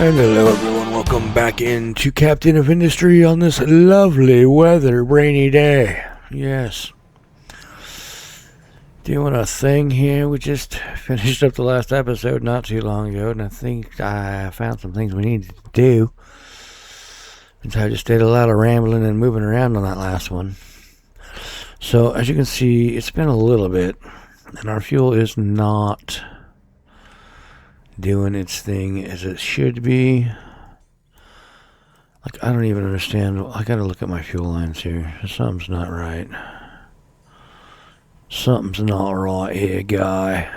And hello everyone, welcome back into Captain of Industry on this lovely weather, rainy day. Yes. Doing a thing here. We just finished up the last episode not too long ago, and I think I found some things we needed to do. And so I just did a lot of rambling and moving around on that last one. So as you can see, it's been a little bit, and our fuel is not doing its thing as it should be. Like, I don't even understand. I gotta look at my fuel lines here. Something's not right. Something's not right here, guy.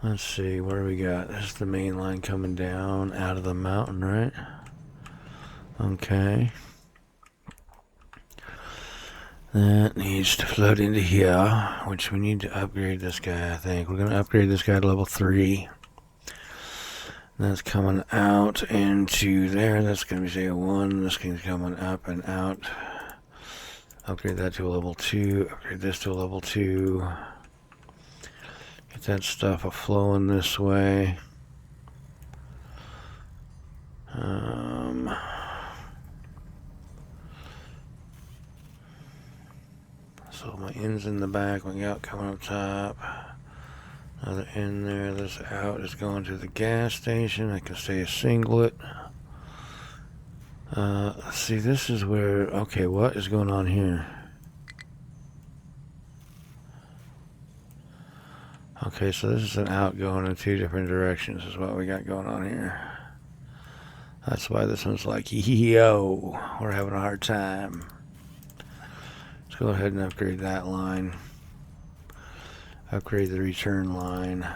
Let's see, what do we got? This is the main line coming down out of the mountain, right? Okay. That needs to float into here, which we need to upgrade this guy, I think. We're going to upgrade this guy to level 3. That's coming out into there. That's going to be say 1. This thing's coming up and out. Upgrade that to a level 2. Upgrade this to a level 2. Get that stuff flowing this way. So my end's in the back, my out coming up top. Another in there, this out is going to the gas station. I can say a singlet. See, this is where, okay, what is going on here? Okay, so this is an out going in 2 different directions is what we got going on here. That's why this one's like, yo, we're having a hard time. Go ahead and upgrade that line. Upgrade the return line.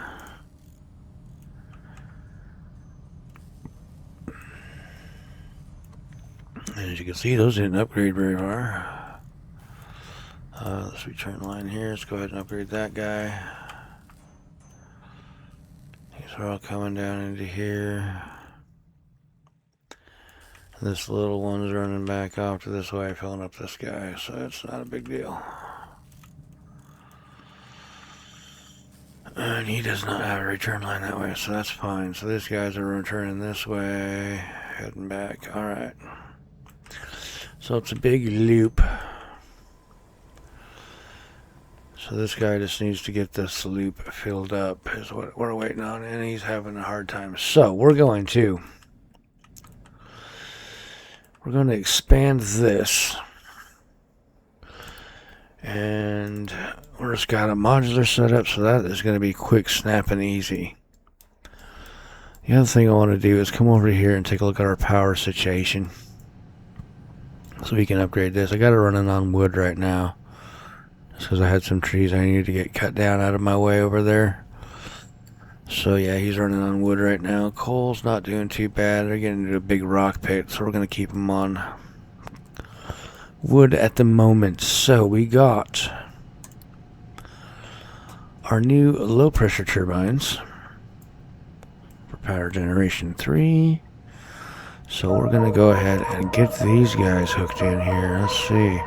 And as you can see, those didn't upgrade very far. This return line here, let's go ahead and upgrade that guy. These are all coming down into here. This little one's running back off to this way, filling up this guy, so it's not a big deal. And he does not have a return line that way, so that's fine. So these guys are returning this way, heading back. Alright. So it's a big loop. So this guy just needs to get this loop filled up, is what we're waiting on, and he's having a hard time. So we're going to expand this, and we're just got a modular setup, so that is going to be quick, snap, and easy. The other thing I want to do is come over here and take a look at our power situation, so we can upgrade this. I got it running on wood right now, just because I had some trees I needed to get cut down out of my way over there. So yeah, he's running on wood right now. Coal's not doing too bad. They're getting into a big rock pit, so we're going to keep him on wood at the moment. So we got our new low pressure turbines for power generation 3. So we're going to go ahead and get these guys hooked in here. Let's see.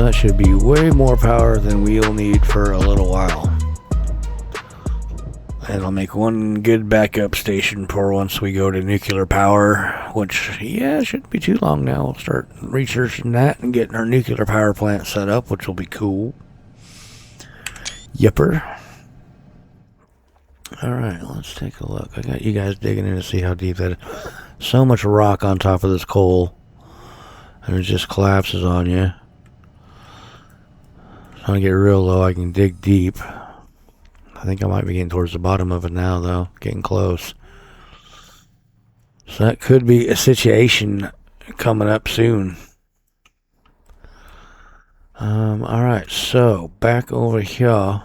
That should be way more power than we'll need for a little while. And I'll make one good backup station for once we go to nuclear power, which, yeah, shouldn't be too long now. We'll start researching that and getting our nuclear power plant set up, which will be cool. Yipper. Alright, let's take a look. I got you guys digging in to see how deep that is. So much rock on top of this coal, and it just collapses on you. So when I get real low, I can dig deep. I think I might be getting towards the bottom of it now, though. Getting close. So that could be a situation coming up soon. Alright, so back over here.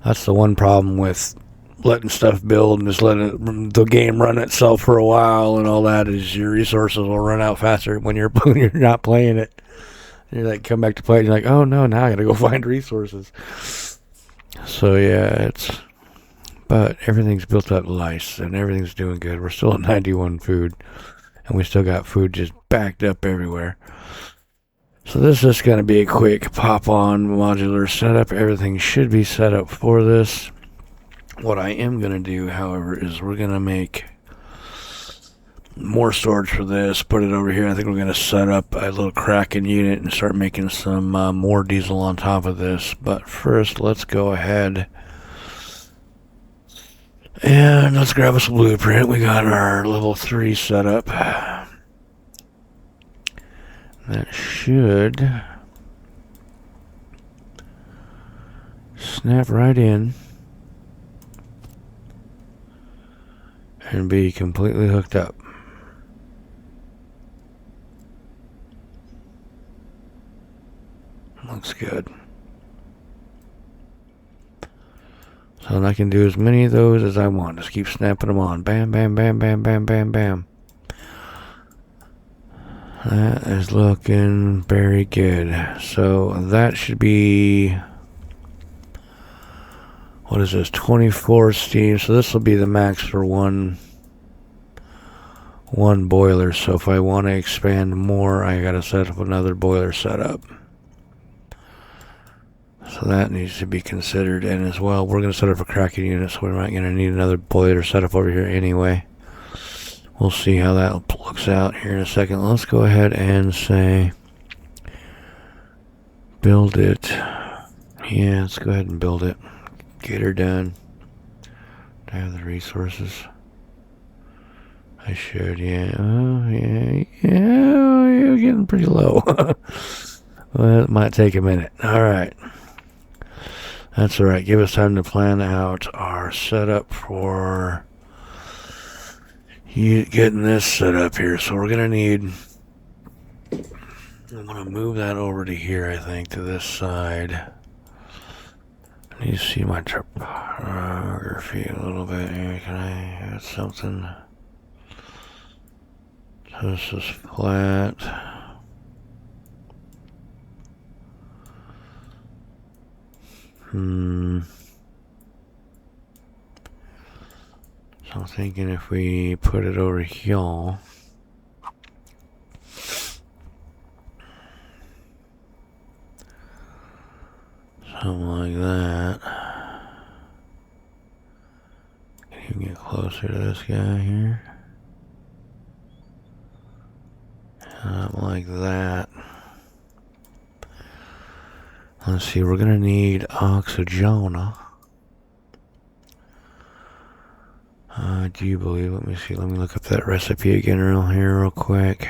That's the one problem with letting stuff build and just letting the game run itself for a while and all that, is your resources will run out faster when you're not playing it. And you're like, come back to play it, and you're like, oh no, now I gotta go find resources. So yeah, but everything's built up nice and everything's doing good. We're still at 91 food, and we still got food just backed up everywhere. So this is going to be a quick pop-on modular setup. Everything should be set up for this. What I am going to do, however, is we're going to make more storage for this, put it over here. I think we're going to set up a little Kraken unit and start making some more diesel on top of this. But first, let's go ahead and let's grab us a blueprint. We got our level 3 set up. That should snap right in and be completely hooked up. Looks good. So I can do as many of those as I want. Just keep snapping them on. Bam, bam, bam, bam, bam, bam, bam. That is looking very good. So that should be, what is this, 24 steam. So this will be the max for one boiler. So if I want to expand more, I gotta set up another boiler setup. So that needs to be considered. And as well, we're going to set up a Kraken unit, so we're not going to need another boiler setup over here anyway. We'll see how that looks out here in a second. Let's go ahead and say build it. Yeah, let's go ahead and build it. Get her done. Do I have the resources? I should, yeah. Oh, yeah, you're getting pretty low. Well, it might take a minute. Alright. That's alright. Give us time to plan out our setup for getting this set up here. So we're going to need, I'm going to move that over to here, I think, to this side. I need to see my topography a little bit here. Can I add something? So this is flat. So I'm thinking if we put it over here, something like that. Can you get closer to this guy here? Something like that. Let's see, we're gonna need oxygen. Do you believe? Let me see. Let me look up that recipe again real quick.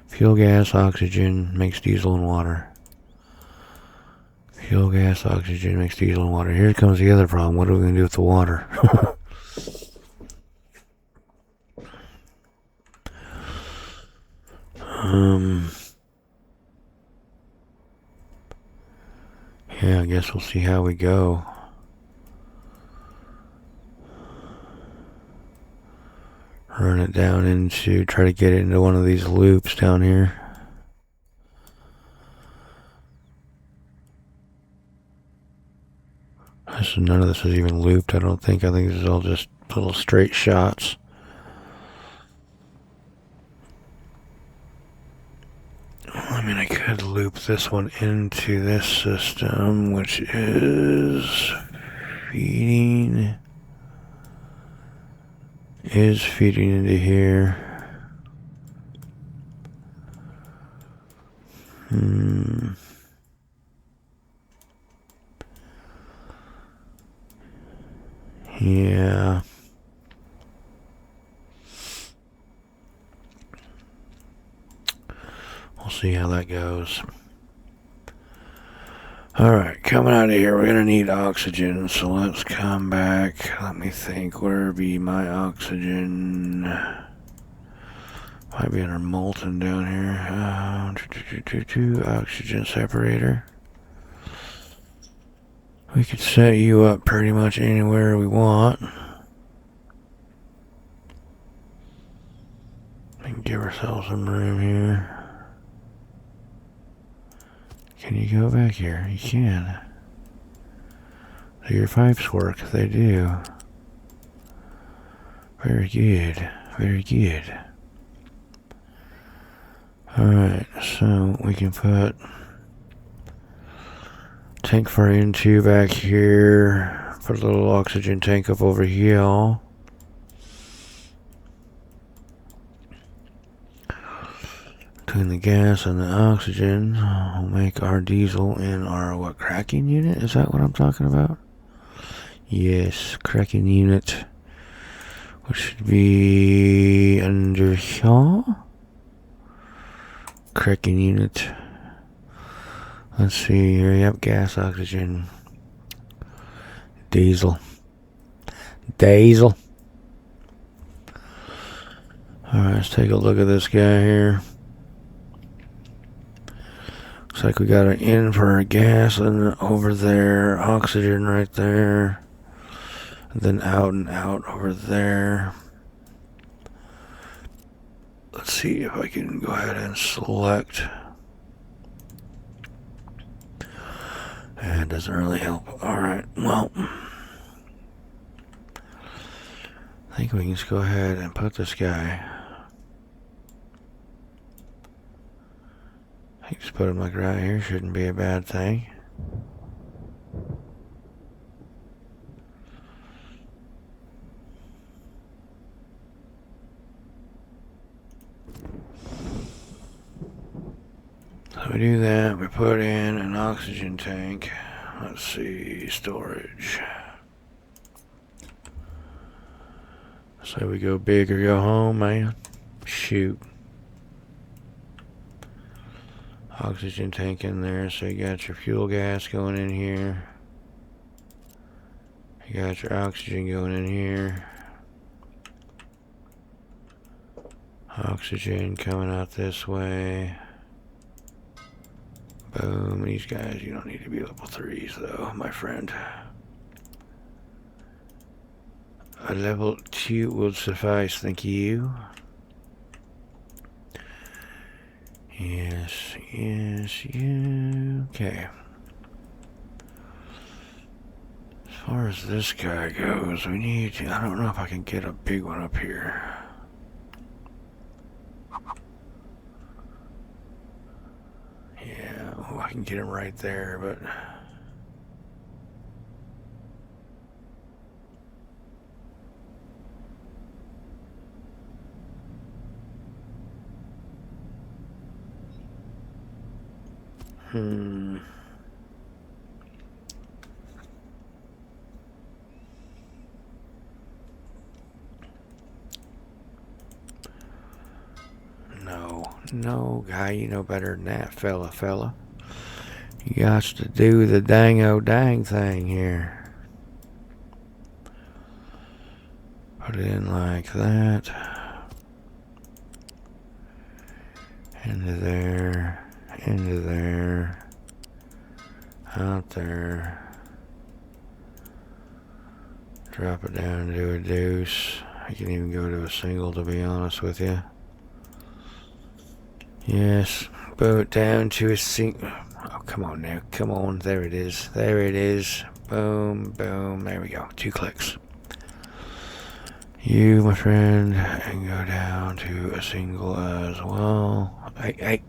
Fuel gas, oxygen makes diesel and water. Fuel gas, oxygen makes diesel and water. Here comes the other problem. What are we gonna do with the water? Yeah, I guess we'll see how we go. Run it down into, try to get it into one of these loops down here. None of this is even looped, I don't think. I think this is all just little straight shots. mean, I could loop this one into this system, which is feeding into here. Yeah. We'll see how that goes. Alright, coming out of here, we're going to need oxygen, so let's come back. Let me think, where be my oxygen? Might be under molten down here. Oxygen separator. We could set you up pretty much anywhere we want. We can give ourselves some room here. Can you go back here? You can. Do your pipes work? They do. Very good. Very good. Alright, so we can put tank for N2 back here. Put a little oxygen tank up over here. Between the gas and the oxygen, we'll make our diesel in our, cracking unit? Is that what I'm talking about? Yes, cracking unit. Which should be under here. Cracking unit. Let's see here. Yep, gas, oxygen. Diesel. Alright, let's take a look at this guy here. Looks like we got an in for our gas and over there, oxygen right there. And then out and out over there. Let's see if I can go ahead and select. It doesn't really help. Alright, well. I think we can just go ahead and put this guy. I can just put him like right here. Shouldn't be a bad thing. So we do that. We put in an oxygen tank. Let's see. Storage. So we go big or go home, man. Shoot. Oxygen tank in there, so you got your fuel gas going in here. You got your oxygen going in here. Oxygen coming out this way. Boom. These guys, you don't need to be level 3s though, my friend. A level 2 will suffice, thank you. Yes. Okay. As far as this guy goes, we need to, I don't know if I can get a big one up here. Yeah, well, I can get him right there, but No, guy, you know better than that, fella. You got to do the dang thing here. Put it in like that. Into there. Out there. Drop it down to a deuce. I can even go to a single, to be honest with you. Yes, boom it down to a single. Oh, come on now. Come on. There it is. Boom, boom. There we go. 2 clicks. You, my friend, and go down to a single as well. Hey.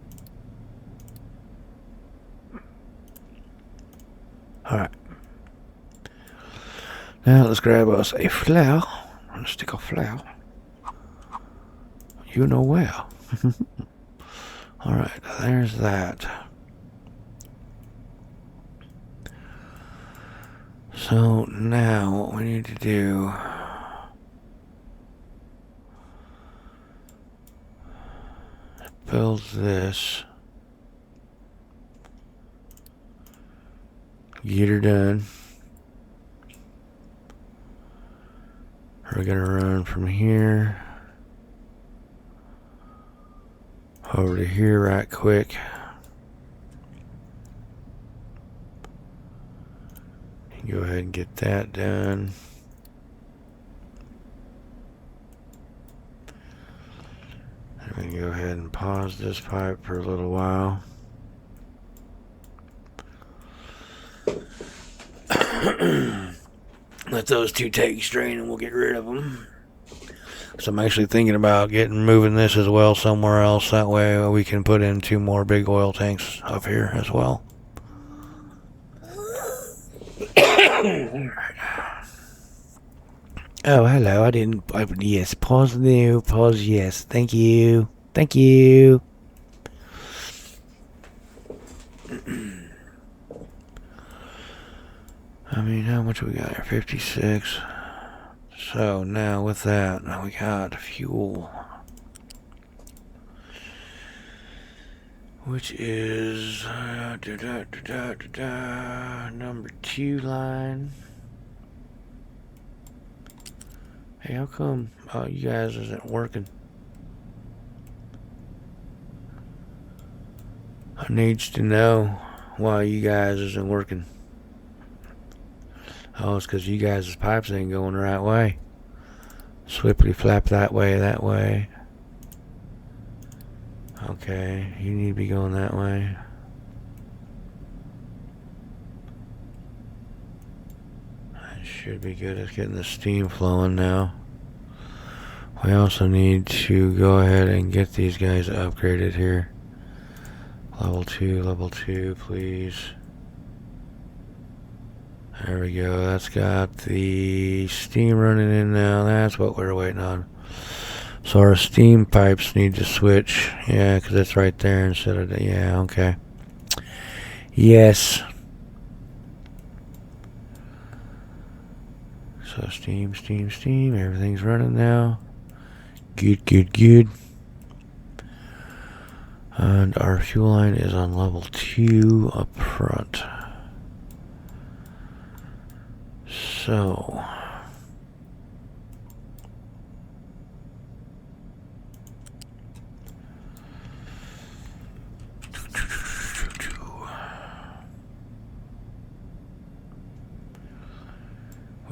Alright. Now let's grab us a flower. Let's stick a flower. You know where. Alright, there's that. So now what we need to do is build this. Get her done. We're gonna run from here over to here right quick. Go ahead and get that done. I'm going to go ahead and pause this pipe for a little while. Let those two take strain and we'll get rid of them. So I'm actually thinking about moving this as well somewhere else. That way we can put in 2 more big oil tanks up here as well. Oh, hello. Yes, pause new. Pause yes. Thank you. Thank you. I mean, how much we got here? 56. So now with that, now we got fuel. Which is number 2 line. Hey, how come you guys isn't working? I need to know why you guys isn't working. Oh, it's because you guys' pipes ain't going the right way. Swippity flap that way, that way. Okay, you need to be going that way. That should be good. It's getting the steam flowing now. We also need to go ahead and get these guys upgraded here. Level 2, please. There we go. That's got the steam running in now. That's what we're waiting on. So our steam pipes need to switch. Yeah, because it's right there instead of... Yeah, okay. Yes. So steam. Everything's running now. Good. And our fuel line is on level 2 up front. So...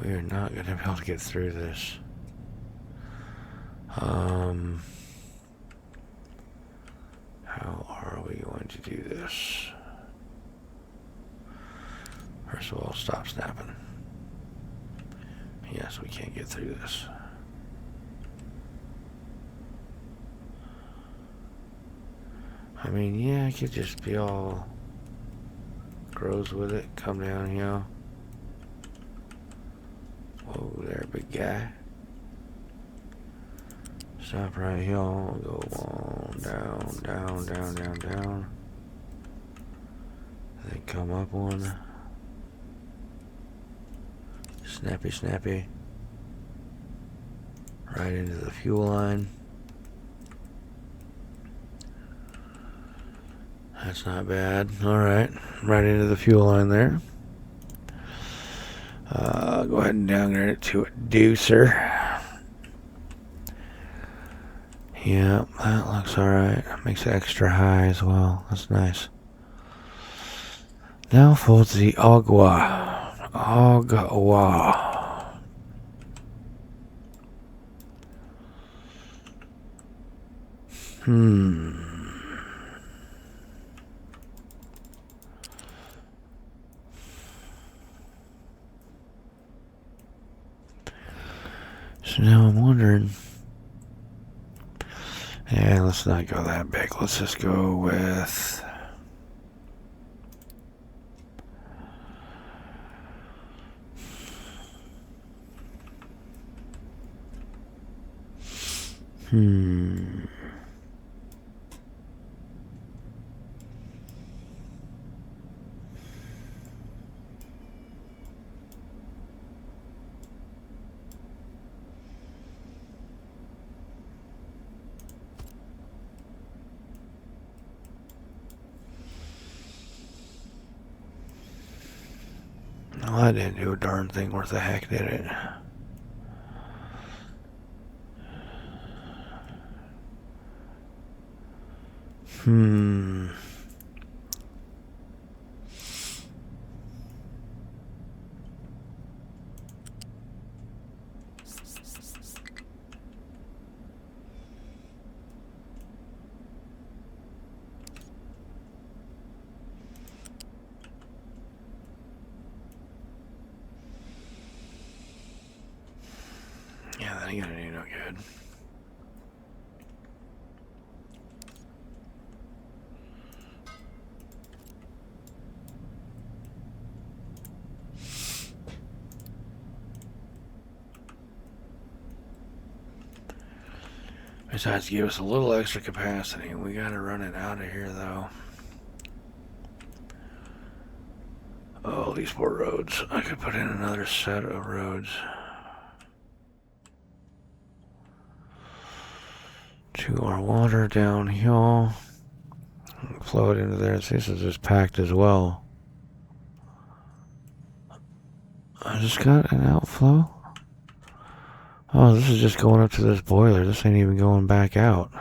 we are not going to be able to get through this. How are we going to do this? First of all, stop snapping. Yes, we can't get through this. I mean, yeah, I could just be all grows with it. Come down here. Whoa there, big guy. Stop right here. Go on down. Then come up one. Snappy. Right into the fuel line. That's not bad. Alright. Right into the fuel line there. Go ahead and downgrade it to a deucer. Yeah, that looks alright. Makes it extra high as well. That's nice. Now for the agua. So now I'm wondering... Yeah, let's not go that big. Let's just go with... Well, that didn't do a darn thing worth a heck, did it? Yeah, that ain't gonna do no good. Besides, give us a little extra capacity. We gotta run it out of here, though. Oh, these poor roads. I could put in another set of roads. To our water down here. Flow it into there. This is just packed as well. I just got an outflow. Oh, this is just going up to this boiler. This ain't even going back out.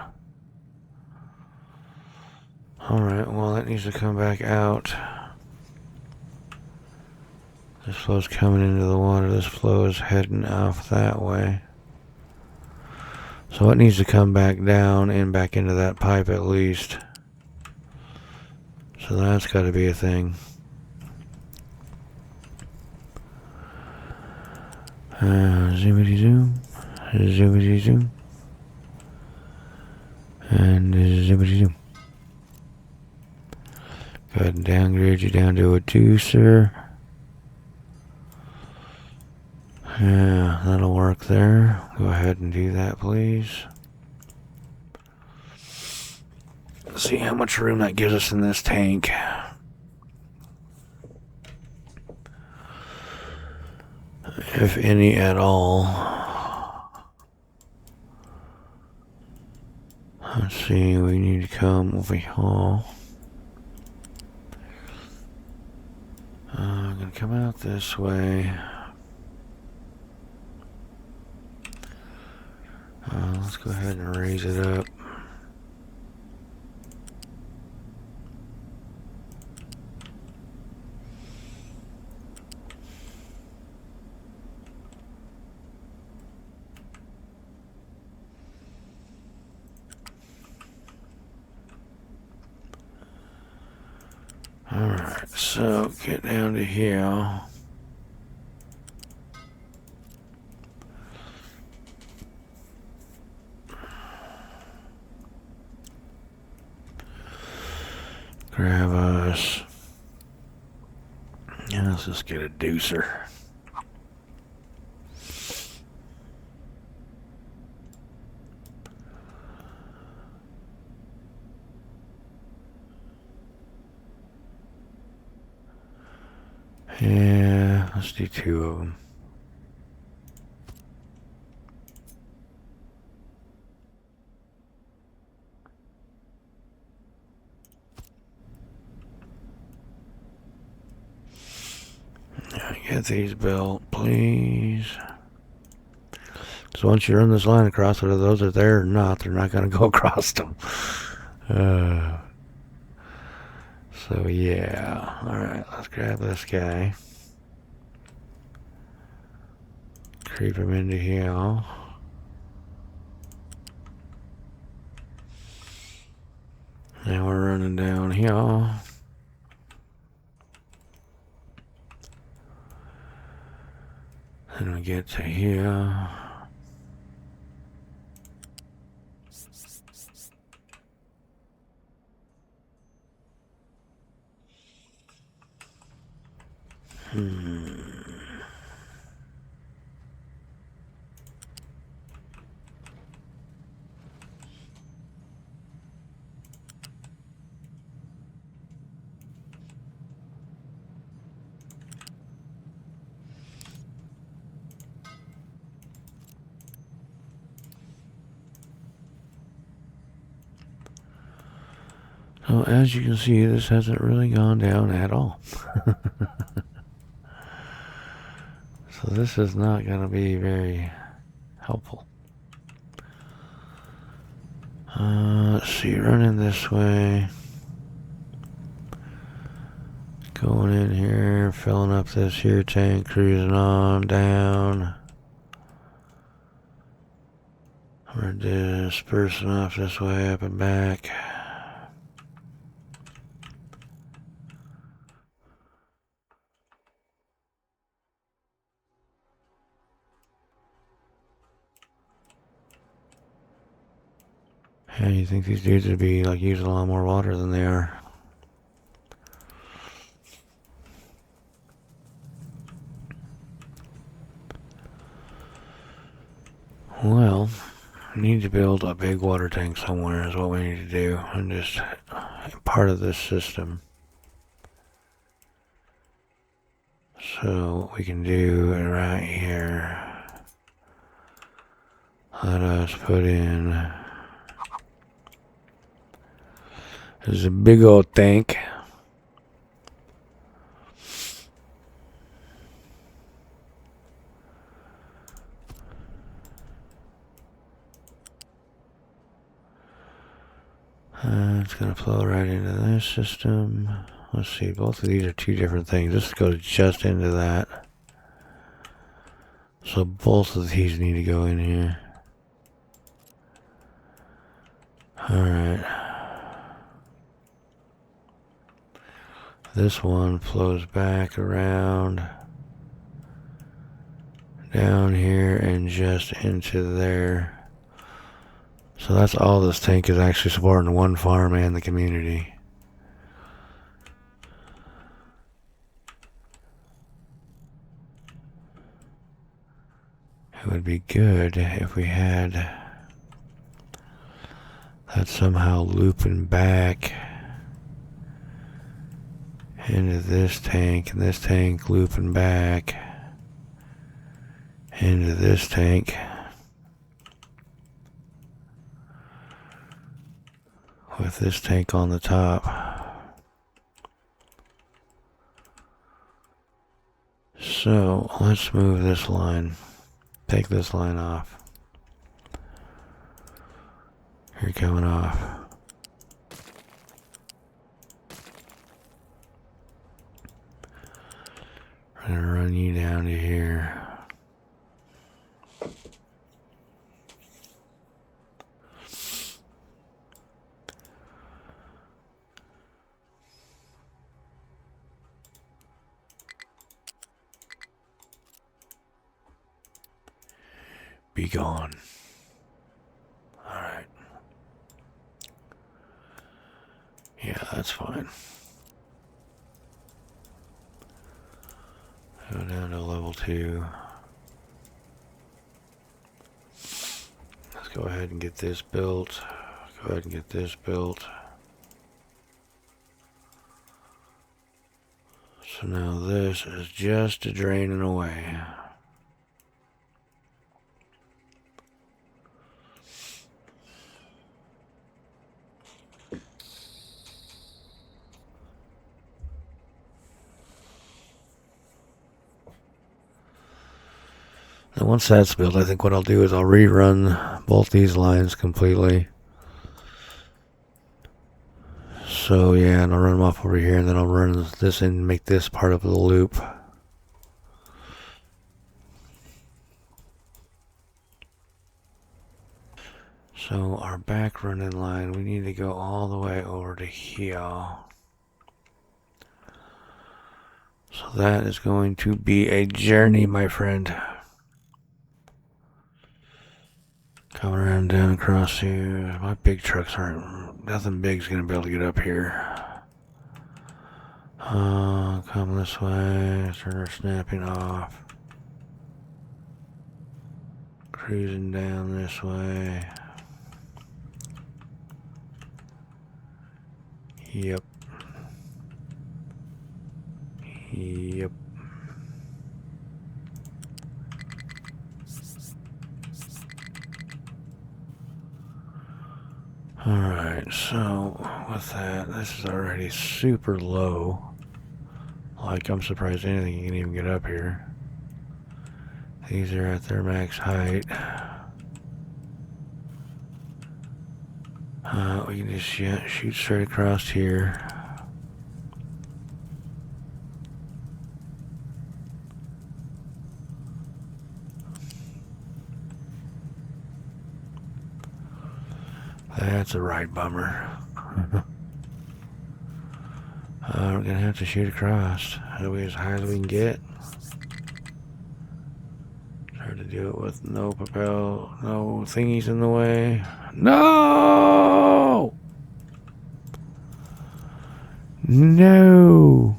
Alright, well, that needs to come back out. This flow's coming into the water. This flow is heading off that way. So it needs to come back down and back into that pipe at least. So that's got to be a thing. Zoomity zoom. Zoomity zoom. And zoomity zoom. Go ahead and downgrade you down to a deucer. Yeah, that'll work there. Go ahead and do that, please. Let's see how much room that gives us in this tank. If any at all. Let's see, we need to come over here. I'm going to come out this way. Let's go ahead and raise it up. Alright, so get down to here. Grab us. Yeah, let's just get a deucer. Yeah, let's do two of them. Get these built, please. So once you run this line across, whether those are there or not, they're not going to go across them. So yeah. Alright, let's grab this guy. Creep him into here. Now we're running down here. Then we get to here. So as you can see, this hasn't really gone down at all. So this is not going to be very helpful. Let's see, running this way. Going in here, filling up this here tank, cruising on down. We're dispersing off this way, up and back. Yeah, you think these dudes would be like using a lot more water than they are. Well, we need to build a big water tank somewhere is what we need to do. And just part of this system. So what we can do right here. Let us put in. This is a big old tank. It's going to flow right into this system. Let's see, both of these are two different things. This goes just into that. So both of these need to go in here. Alright. This one flows back around down here and just into there. So that's all this tank is actually supporting, one farm and the community. It would be good if we had that somehow looping back into this tank, and this tank looping back into this tank. With this tank on the top. So let's move this line. Take this line off. You're coming off. We're gonna run you down to here. Be gone. Alright. Yeah, that's fine. Go down to level 2. Let's go ahead and get this built. Go ahead and get this built. So now this is just draining away. Now once that's built, I think what I'll do is I'll rerun both these lines completely. So yeah, and I'll run them off over here, and then I'll run this in and make this part of the loop. So our back running line, we need to go all the way over to here. So that is going to be a journey, my friend. Coming around down across here. My big trucks aren't, nothing big's gonna be able to get up here. Come this way, start our snapping off. Cruising down this way. Yep. Yep. Alright, so with that, this is already super low. Like, I'm surprised anything can even get up here. These are at their max height. We can just shoot straight across here. That's a right bummer. We're gonna have to shoot across. As high as we can get. Try to do it with no thingies in the way. No! No!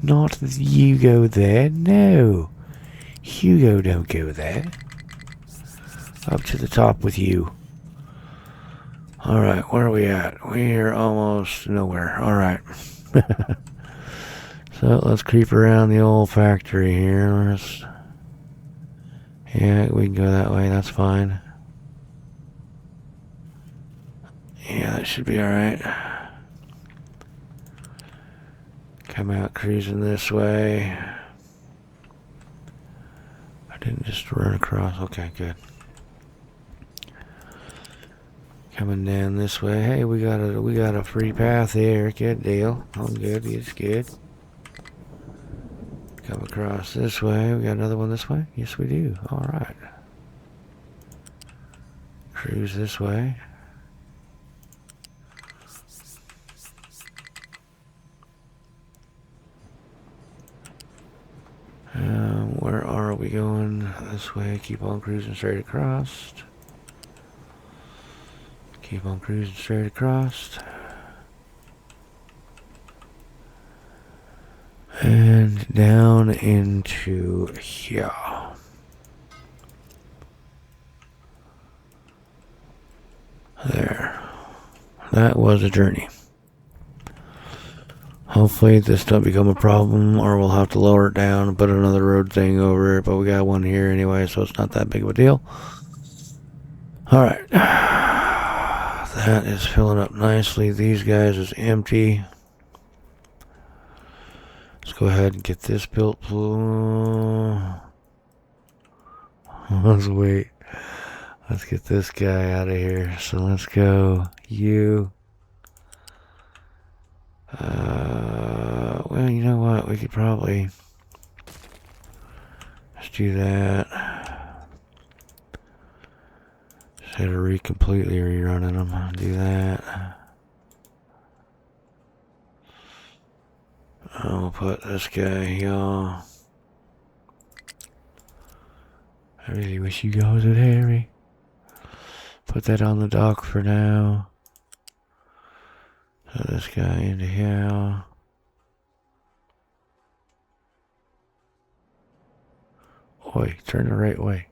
Not you go there. No! Hugo, don't go there. Up to the top with you. Alright, where are we at? We're almost nowhere. Alright. So let's creep around the old factory here. Yeah, we can go that way. That's fine. Yeah, that should be alright. Come out cruising this way. I didn't just run across. Okay, good. Coming down this way. Hey, we got a free path here. Good deal. Oh, good. It's good. Come across this way. We got another one this way? Yes, we do. All right. Cruise this way. Where are we going? This way. Keep on cruising straight across. Keep on cruising straight across. And down into here. There. That was a journey. Hopefully this don't become a problem, or we'll have to lower it down and put another road thing over it, but we got one here anyway, so it's not that big of a deal. Alright. That is filling up nicely. These guys is empty. Let's go ahead and get this built. Let's wait. Let's get this guy out of here. So let's go. You. Well, you know what? We could probably just do that. Instead of completely rerunning them, do that. I'll put this guy here. I really wish you guys would hurry. Put that on the dock for now. So this guy into here. Oi, turn the right way.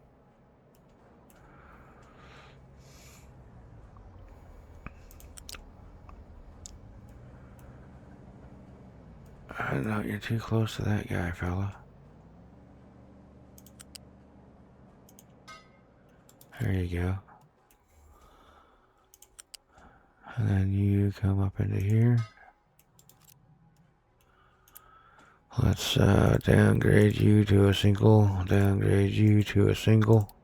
No, you're too close to that guy, fella. There you go. And then you come up into here. Let's downgrade you to a single. Downgrade you to a single.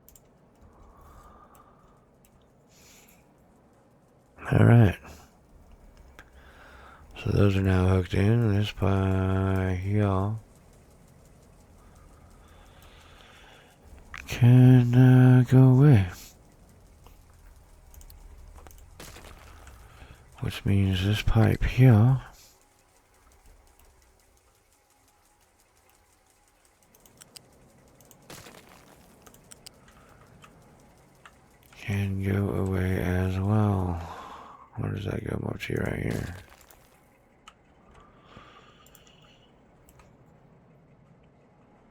Alright. So those are now hooked in. This by here can go away. Which means this pipe here can go away as well. Where does that go up to right here?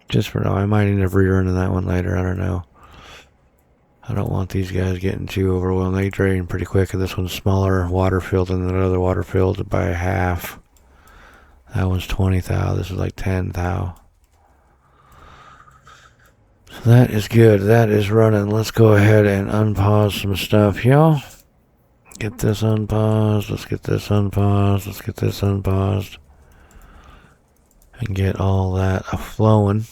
Just for now, I might end up rerunning that one later, I don't know. I don't want these guys getting too overwhelmed. They drain pretty quick, and this one's smaller water filled than the other water filled by half. That one's 20 thou, this is like 10 thou. So that is good, that is running. Let's go ahead and unpause some stuff here. get this unpaused. Let's get this unpaused. Let's get this unpaused. And get all that flowing.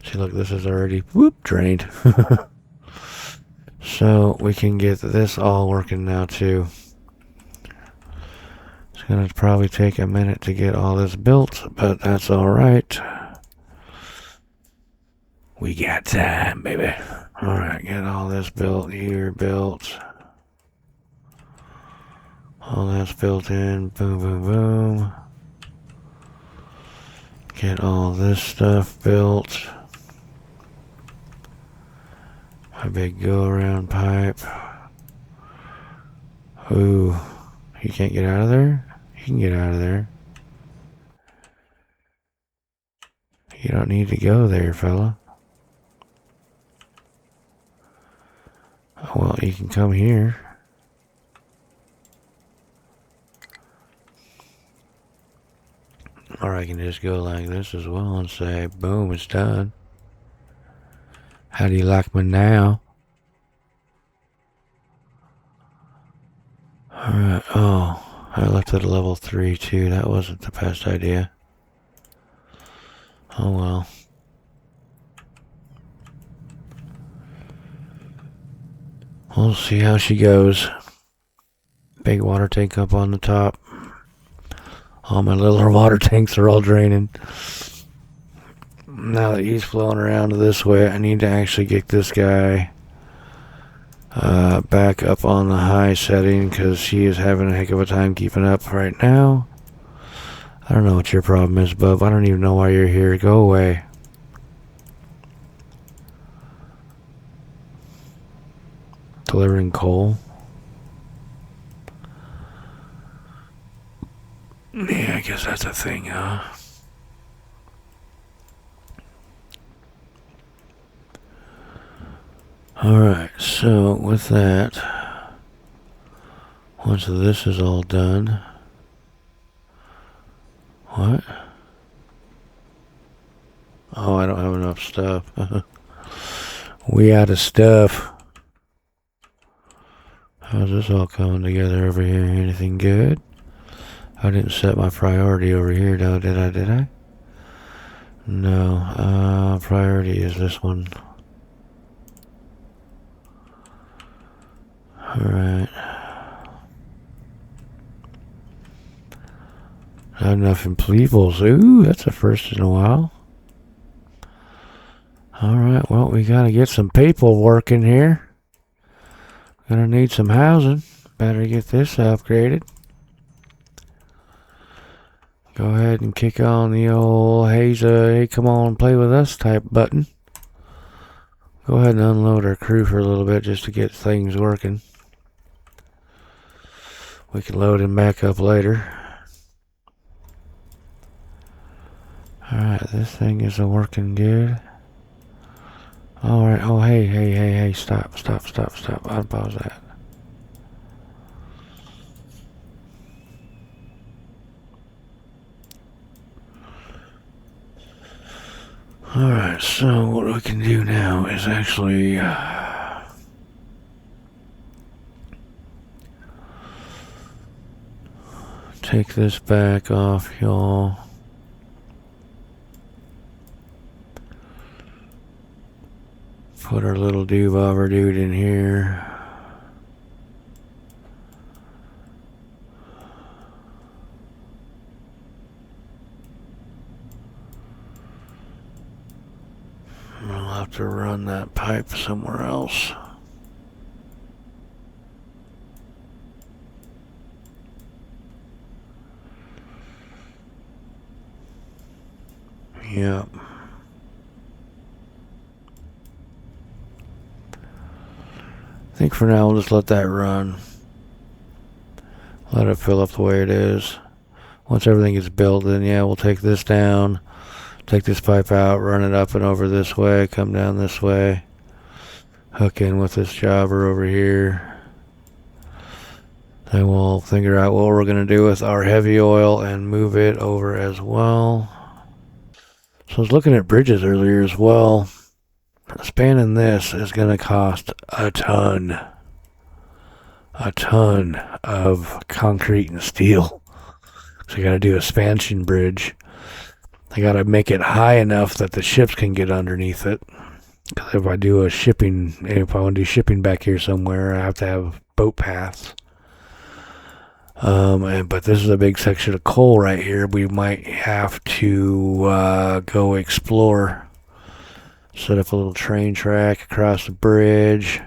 See, look, this is already drained. So we can get this all working now too. It's gonna probably take a minute to get all this built, but that's alright. We got time, baby. Alright, get all this built here, built. All that's built in. Boom, boom, boom. Get all this stuff built. My big go-around pipe. Ooh, you can't get out of there? You can get out of there. You don't need to go there, fella. Well, you can come here. Or I can just go like this as well and say, boom, it's done. How do you like me now? Alright, oh, I left it at level 3 too. That wasn't the best idea. Oh well. We'll see how she goes. Big water tank up on the top. All my little water tanks are all draining. Now that he's flowing around this way, I need to actually get this guy back up on the high setting because she is having a heck of a time keeping up right now. I don't know what your problem is, bub. I don't even know why you're here. Go away. Delivering coal. Yeah, I guess that's a thing, huh? Alright, so with that, once this is all done, what? Oh, I don't have enough stuff. We out of stuff. How's this all coming together over here? Anything good? I didn't set my priority over here, though, did I? No, priority is this one. Alright. Not enough implevables. Ooh, that's a first in a while. Alright, well, we gotta get some paperwork in here. Gonna need some housing. Better get this upgraded. Go ahead and kick on the old hey, come on, play with us type button. Go ahead and unload our crew for a little bit just to get things working. We can load him back up later. Alright, this thing isn't working good. Alright, oh hey, stop. Unpause that. Alright, so what we can do now is actually take this back off, y'all. Put our little doobobber dude in here. I'll have to run that pipe somewhere else. Yep. I think for now we'll just let that run. Let it fill up the way it is. Once everything is built, then yeah, we'll take this down. Take this pipe out, run it up and over this way, come down this way. Hook in with this jobber over here. Then we'll figure out what we're going to do with our heavy oil and move it over as well. So I was looking at bridges earlier as well. spanning this is going to cost a ton of concrete and steel. So you got to do a expansion bridge. I got to make it high enough that the ships can get underneath it. Because if I want to do shipping back here somewhere, I have to have boat paths. But this is a big section of coal right here. We might have to go explore. Set up a little train track across the bridge.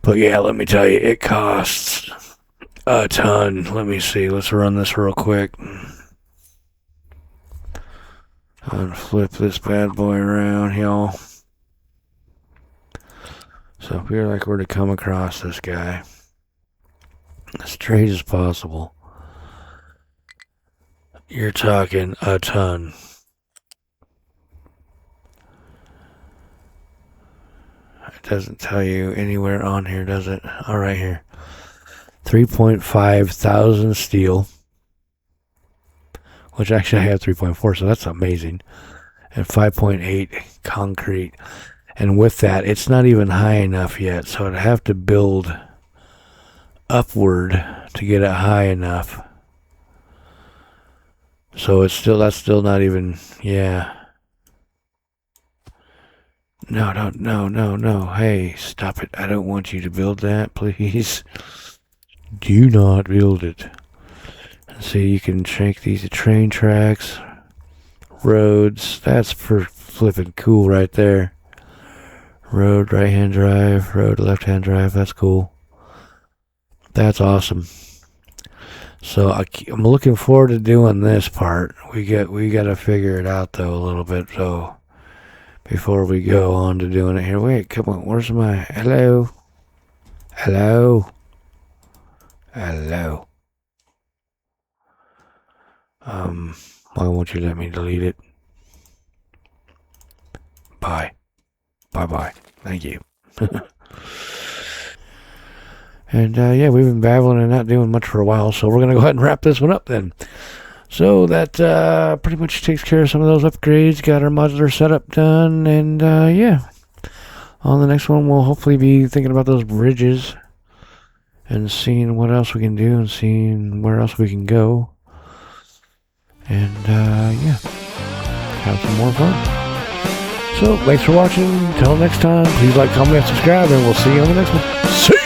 But yeah, let me tell you, it costs a ton. Let me see. Let's run this real quick. And flip this bad boy around, y'all. So if we were to come across this guy, as straight as possible, you're talking a ton. It doesn't tell you anywhere on here, does it? All right, here. 3.5 thousand steel. Which actually I have 3.4, so that's amazing. And 5.8 concrete. And with that, it's not even high enough yet, so I'd have to build upward to get it high enough. So that's still not even, yeah. No. Hey, stop it. I don't want you to build that, please. Do not build it. See, you can make these train tracks, roads. That's for flipping cool right there. Road right-hand drive, road left-hand drive. That's cool. That's awesome. So I'm looking forward to doing this part. We got to figure it out though a little bit. So before we go on to doing it here, wait, come on. Where's my hello? Why won't you let me delete it? Bye. Thank you. And yeah, we've been babbling and not doing much for a while, so we're going to go ahead and wrap this one up then. So that pretty much takes care of some of those upgrades. Got our modular setup done, and yeah. On the next one, we'll hopefully be thinking about those bridges and seeing what else we can do and seeing where else we can go. And yeah, have some more fun. So thanks for watching. Until next time, please like, comment, and subscribe, and we'll see you on the next one. See ya!